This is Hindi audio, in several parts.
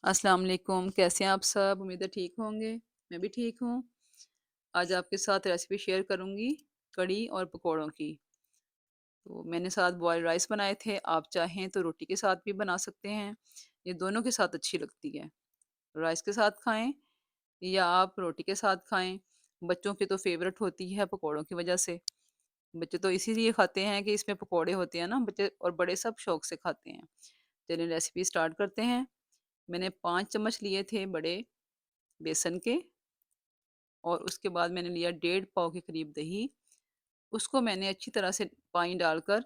अस्सलाम वालेकुम, कैसे हैं आप सब? उम्मीद है ठीक होंगे। मैं भी ठीक हूँ। आज आपके साथ रेसिपी शेयर करूँगी कढ़ी और पकौड़ों की। तो मैंने साथ बॉइल्ड राइस बनाए थे, आप चाहें तो रोटी के साथ भी बना सकते हैं। ये दोनों के साथ अच्छी लगती है। राइस के साथ खाएँ या आप रोटी के साथ खाएँ। बच्चों की तो फ़ेवरेट होती है पकौड़ों की वज़ह से। बच्चे तो इसीलिए खाते हैं कि इसमें पकौड़े होते हैं ना, बच्चे और बड़े सब शौक से खाते हैं। चलिए रेसिपी स्टार्ट करते हैं। मैंने 5 चम्मच लिए थे बड़े बेसन के और उसके बाद मैंने लिया डेढ़ पाव के करीब दही। उसको मैंने अच्छी तरह से पानी डालकर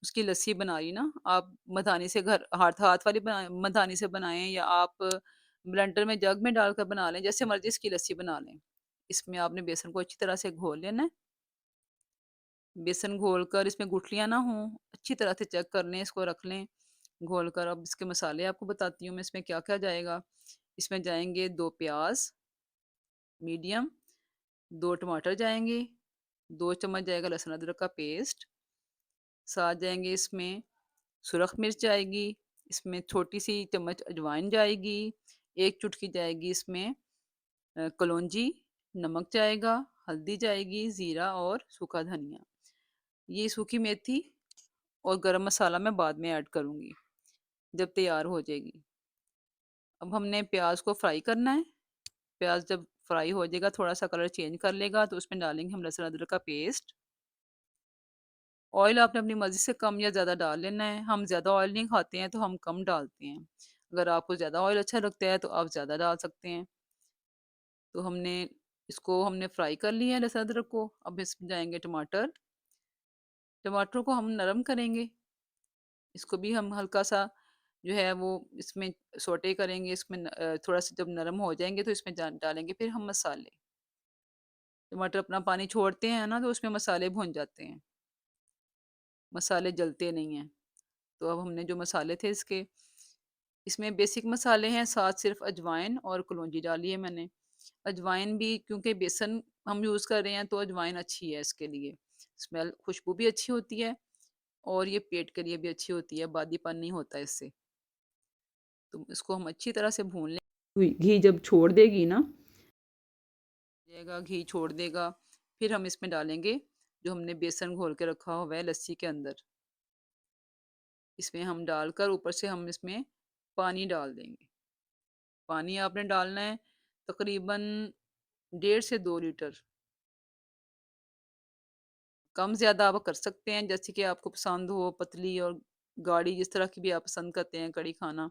उसकी लस्सी बना ली ना, आप मधानी से घर हाथ हाथ वाली मधानी से बनाएँ या आप ब्लेंडर में जग में डालकर बना लें, जैसे मर्ज़ी इसकी लस्सी बना लें। इसमें आपने बेसन को अच्छी तरह से घोल लेना है। बेसन घोलकर इसमें गुठलियाँ ना हों, अच्छी तरह से चेक कर लें, इसको रख लें घोल कर। अब इसके मसाले आपको बताती हूँ मैं इसमें क्या-क्या जाएगा। इसमें जाएँगे 2 प्याज़ मीडियम, 2 टमाटर जाएँगे, 2 चम्मच जाएगा लहसुन अदरक का पेस्ट, साथ जाएँगे इसमें सुरख मिर्च जाएगी, इसमें छोटी-सी चम्मच अजवाइन जाएगी, 1 चुटकी जाएगी इसमें कलौंजी, नमक जाएगा, हल्दी जाएगी, ज़ीरा और सूखा धनिया। ये सूखी मेथी और गरम मसाला मैं बाद में ऐड करूँगी, जब तैयार हो जाएगी। अब हमने प्याज़ को फ्राई करना है, प्याज़ जब फ्राई हो जाएगा, थोड़ा-सा कलर चेंज कर लेगा, तो उसमें डालेंगे हम लहसुन अदरक का पेस्ट। ऑयल आपने अपनी मर्ज़ी से कम या ज़्यादा डाल लेना है। हम ज़्यादा ऑयल नहीं खाते हैं, तो हम कम डालते हैं। अगर आपको ज़्यादा ऑयल अच्छा लगता है, तो आप ज़्यादा डाल सकते हैं। तो हमने फ्राई कर लिया है लहसुन अदरक को। अब इसमें जाएँगे टमाटर। टमाटरों को हम नरम करेंगे। इसको भी हम हल्का-सा जो है वो इसमें सौटे करेंगे। थोड़ा-सा जब नरम हो जाएँगे, तो इसमें डालेंगे फिर हम मसाले। टमाटर अपना पानी छोड़ते हैं ना, तो उसमें मसाले भुन जाते हैं। मसाले जलते नहीं हैं। तो अब हमने जो मसाले थे इसमें बेसिक मसाले हैं, साथ सिर्फ अजवाइन और कलौंजी डाली है मैंने। अजवाइन भी क्योंकि बेसन हम यूज़ कर रहे हैं, तो अजवाइन अच्छी है इसके लिए। स्मेल खुशबू भी अच्छी होती है और ये पेट के लिए भी अच्छी होती है, बादीपन नहीं होता इससे। तो इसको हम अच्छी तरह से भून लें। घी जब छोड़ देगी ना, जाएगा घी छोड़ देगा, फिर हम इसमें डालेंगे जो हमने बेसन घोल के रखा हुआ है लस्सी के अंदर। इसमें हम डालकर ऊपर से हम इसमें पानी डाल देंगे। पानी आपने डालना है तकरीबन 1.5 से 2 लीटर। कम ज़्यादा आप कर सकते हैं जैसे कि आपको पसंद हो, पतली और गाढ़ी जिस तरह की भी आप पसंद करते हैं कढ़ी खाना।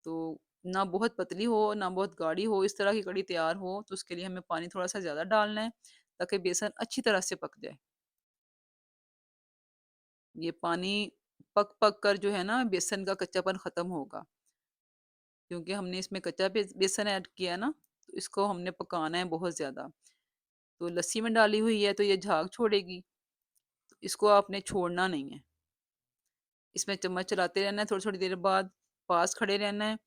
तो ना बहुत पतली हो, ना बहुत गाढ़ी हो, इस तरह की कढ़ी तैयार हो, तो उसके लिए हमें पानी थोड़ा-सा ज़्यादा डालना है ताकि बेसन अच्छी तरह से पक जाए। ये पानी पक-पक कर जो है ना बेसन का कच्चापन ख़त्म होगा, क्योंकि हमने इसमें कच्चा बेसन ऐड किया है ना, तो इसको हमने पकाना है बहुत ज़्यादा। तो लस्सी में डाली हुई है तो ये झाग छोड़ेगी, तो इसको आपने छोड़ना नहीं है। इसमें चम्मच चलाते रहना है, थोड़ी-थोड़ी देर बाद पास खड़े रहना है,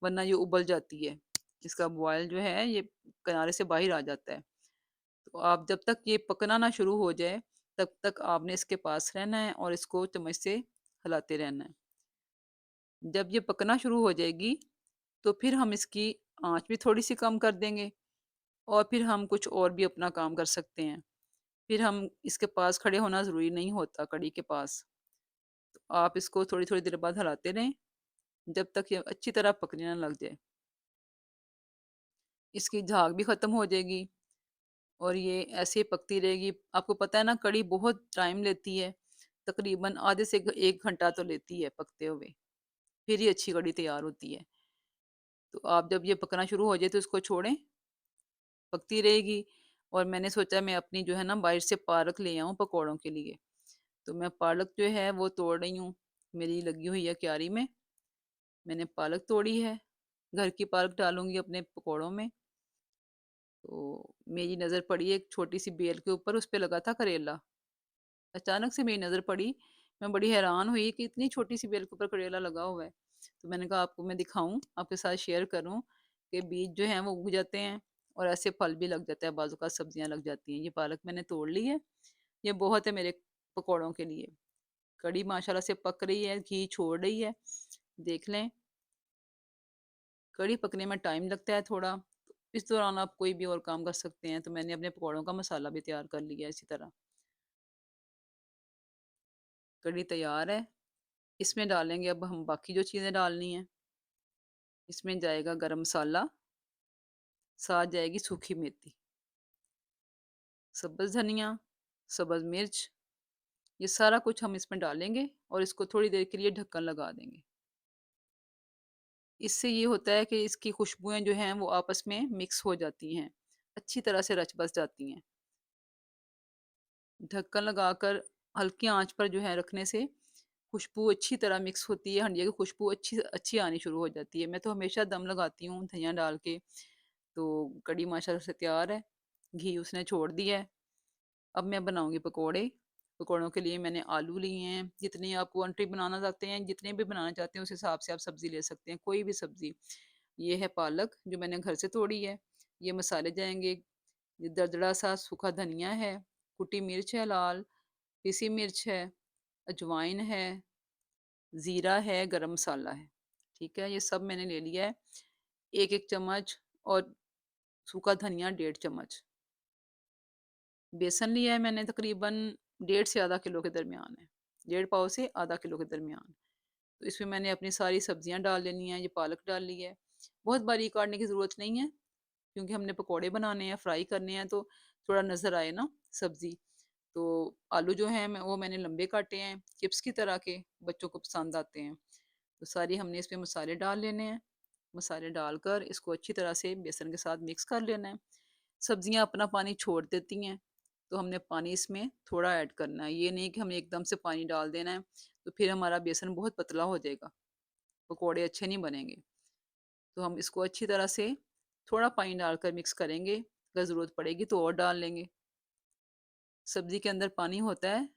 वरना ये उबल जाती है। इसका बॉयल जो है ये किनारे से बाहर आ जाता है। तो आप जब तक ये पकना ना शुरू हो जाए, तब तक आपने इसके पास रहना है और इसको चम्मच से हिलाते रहना है। जब ये पकना शुरू हो जाएगी, तो फिर हम इसकी आँच भी थोड़ी-सी कम कर देंगे और फिर हम कुछ और भी अपना काम कर सकते हैं। फिर हम इसके पास खड़े होना ज़रूरी नहीं होता कढ़ी के पास। तो आप इसको थोड़ी-थोड़ी देर बाद हिलाते रहें, जब तक ये अच्छी तरह पकने ना लग जाए। इसकी झाग भी ख़त्म हो जाएगी और ये ऐसे ही पकती रहेगी। आपको पता है ना कढ़ी बहुत टाइम लेती है, तकरीबन आधे से 1 घंटा तो लेती है पकते हुए, फिर ही अच्छी कढ़ी तैयार होती है। तो आप जब ये पकना शुरू हो जाए तो इसको छोड़ें, पकती रहेगी और मैंने सोचा मैं अपनी जो है ना बाहर से पालक ले आऊँ पकौड़ों के लिए। तो मैं पालक जो है वो तोड़ रही हूँ, मेरी लगी हुई है क्यारी में। मैंने पालक तोड़ी है, घर की पालक डालूँगी अपने पकौड़ों में। तो मेरी नज़र पड़ी एक छोटी-सी बेल के ऊपर, उस पे लगा था करेला। अचानक से मेरी नज़र पड़ी, मैं बड़ी हैरान हुई कि इतनी छोटी-सी बेल के ऊपर करेला लगा हुआ है। तो मैंने कहा आपको मैं दिखाऊँ, आपके साथ शेयर करूँ कि बीज जो हैं वो उग जाते हैं और ऐसे फल भी लग जाता है, बाज़ औक़ात सब्जियाँ लग जाती हैं। ये पालक मैंने तोड़ ली है, ये बहुत है मेरे पकौड़ों के लिए। कढ़ी माशाल्लाह से पक रही है, घी छोड़ रही है, देख लें। कढ़ी पकने में टाइम लगता है थोड़ा, तो इस दौरान आप कोई भी और काम कर सकते हैं। तो मैंने अपने पकौड़ों का मसाला भी तैयार कर लिया है इसी तरह। कढ़ी तैयार है, इसमें डालेंगे अब हम बाकी जो चीज़ें डालनी हैं। इसमें जाएगा गरम मसाला, साथ जाएगी सूखी मेथी, सब्ज़ धनिया, सब्ज़ मिर्च, ये सारा कुछ हम इसमें डालेंगे और इसको थोड़ी देर के लिए ढक्कन लगा देंगे। इससे ये होता है कि इसकी खुशबुएँ जो हैं वो आपस में मिक्स हो जाती हैं, अच्छी तरह से रच-बस जाती हैं। ढक्कन लगाकर हल्की आँच पर जो है रखने से खुशबू अच्छी तरह मिक्स होती है, हंडिया की खुशबू अच्छी अच्छी आनी शुरू हो जाती है। मैं तो हमेशा दम लगाती हूँ धनिया डाल के, तो कढ़ी माशाल्लाह से तैयार है। घी उसने छोड़ दिया है। अब मैं बनाऊँगी पकोड़े। पकोड़ों के लिए मैंने आलू लिए हैं, जितनी आप क्वांटिटी बनाना चाहते हैं, जितने भी बनाना चाहते हैं उस हिसाब से आप सब्ज़ी ले सकते हैं, कोई भी सब्ज़ी। ये है पालक जो मैंने घर से तोड़ी है, ये मसाले जाएँगे, ये दरदरा सा सूखा धनिया है, कुटी मिर्च है लाल, पिसी मिर्च है, अजवाइन है, ज़ीरा है, गरम मसाला है। ठीक है? ये सब मैंने ले लिया है। 1-1 चम्मच और सूखा धनिया 1.5 चम्मच। बेसन लिया है मैंने तकरीबन 1.5 से आधा किलो के दरमियान है। 1.5 पाव से आधा किलो के दरमियान। तो इसमें मैंने अपनी सारी सब्जियाँ डाल लेनी हैं, ये पालक डाल ली है। बहुत बारीक काटने की ज़रूरत नहीं है, क्योंकि हमने पकोड़े बनाने हैं, फ्राई करने हैं तो थोड़ा नज़र आए ना सब्ज़ी। तो आलू जो हैं मैंने लंबे काटे हैं, चिप्स की तरह के, बच्चों को पसंद आते हैं। तो सारी हमने इसमें मसाले डाल लेने हैं। मसाले डालकर इसको अच्छी तरह से बेसन के साथ मिक्स कर लेना है। सब्जियाँ अपना पानी छोड़ देती हैं, तो हमने पानी इसमें थोड़ा ऐड करना है। ये नहीं कि हमें एकदम से पानी डाल देना है, तो फिर हमारा बेसन बहुत पतला हो जाएगा, पकोड़े अच्छे नहीं बनेंगे। तो हम इसको अच्छी तरह से थोड़ा पानी डालकर मिक्स करेंगे, अगर ज़रूरत पड़ेगी तो और डाल लेंगे। सब्ज़ी के अंदर पानी होता है,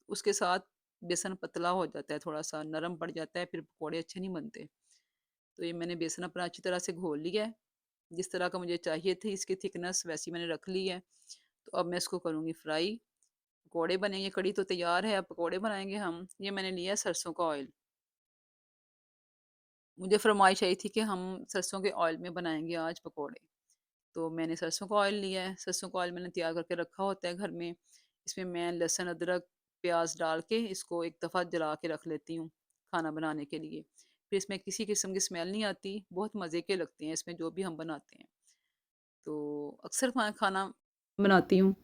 उसके साथ बेसन पतला हो जाता है, थोड़ा-सा नरम पड़ जाता है, फिर पकोड़े अच्छे नहीं बनते। तो ये मैंने बेसन अपना अच्छी तरह से घोल लिया है। जिस तरह का मुझे चाहिए थी इसकी थिकनेस वैसी मैंने रख ली है। तो अब मैं इसको करूँगी फ्राई। पकोड़े बनेंगे, कढ़ी तो तैयार है, अब पकोड़े बनाएँगे हम। ये मैंने लिया है सरसों का ऑयल। मुझे फ़रमाइश आई थी कि हम सरसों के ऑयल में बनाएँगे आज पकोड़े। तो मैंने सरसों का ऑयल लिया है, सरसों का ऑयल मैंने तैयार करके रखा होता है घर में। इसमें मैं लहसुन, अदरक, प्याज़ डाल के इसको एक दफ़ा जला के रख लेती हूँ, खाना बनाने के लिए। फिर इसमें किसी किस्म की स्मेल नहीं आती, बहुत मज़े के लगते हैं इसमें जो भी हम बनाते हैं। तो अक्सर खाना बनाती हूँ,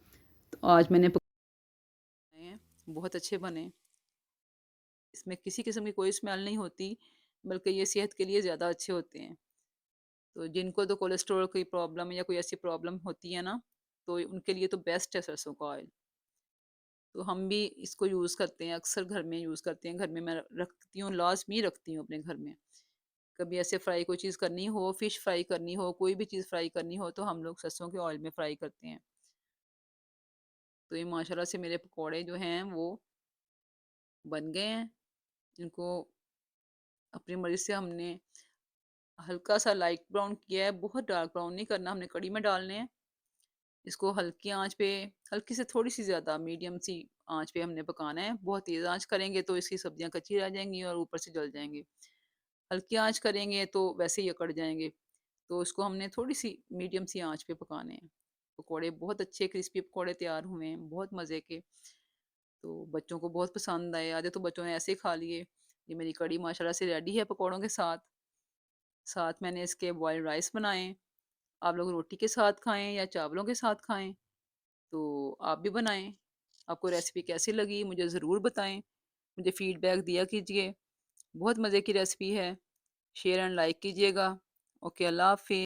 तो आज मैंने पकाए हैं, बहुत अच्छे बने। इसमें किसी किस्म की कोई स्मेल नहीं होती, बल्कि ये सेहत के लिए ज़्यादा अच्छे होते हैं। तो जिनको तो कोलेस्ट्रॉल की प्रॉब्लम या कोई ऐसी प्रॉब्लम होती है ना, तो उनके लिए तो बेस्ट है सरसों का ऑयल। तो हम भी इसको यूज़ करते हैं, अक्सर घर में यूज़ करते हैं। घर में मैं रखती हूँ, लाज़मी रखती हूँ अपने घर में। कभी ऐसे फ्राई कोई चीज़ करनी हो, फिश फ्राई करनी हो, कोई भी चीज़ फ्राई करनी हो, तो हम लोग सरसों के ऑयल में फ्राई करते हैं। तो ये माशाल्लाह से मेरे पकौड़े जो हैं वो बन गए हैं। इनको अपनी मर्ज़ी से हमने हल्का-सा लाइट ब्राउन किया है, बहुत डार्क ब्राउन नहीं करना, हमने कढ़ी में डालने हैं। इसको हल्की आँच पे, हल्की से थोड़ी-सी ज़्यादा मीडियम सी आँच पे हमने पकाना है। बहुत तेज़ आँच करेंगे तो इसकी सब्जियाँ कच्ची रह जाएँगी और ऊपर से जल जाएँगे। हल्की आँच करेंगे तो वैसे ही अकड़ जाएँगे। तो इसको हमने थोड़ी-सी मीडियम सी आँच पे पकाने हैं। पकोड़े बहुत अच्छे क्रिस्पी पकोड़े तैयार हुए हैं, बहुत मज़े के। तो बच्चों को बहुत पसंद आए, आधे तो बच्चों ने ऐसे ही खा लिए। ये मेरी कढ़ी माशाल्लाह से रेडी है पकोड़ों के साथ। साथ मैंने इसके बॉइल्ड राइस बनाए। आप लोग रोटी के साथ खाएँ या चावलों के साथ खाएँ, तो आप भी बनाएँ। आपको रेसिपी कैसी लगी मुझे ज़रूर बताएँ। मुझे फीडबैक दिया कीजिए। बहुत मज़े की रेसिपी है। शेयर एंड लाइक कीजिएगा। ओके, अल्लाह हाफ़िज़।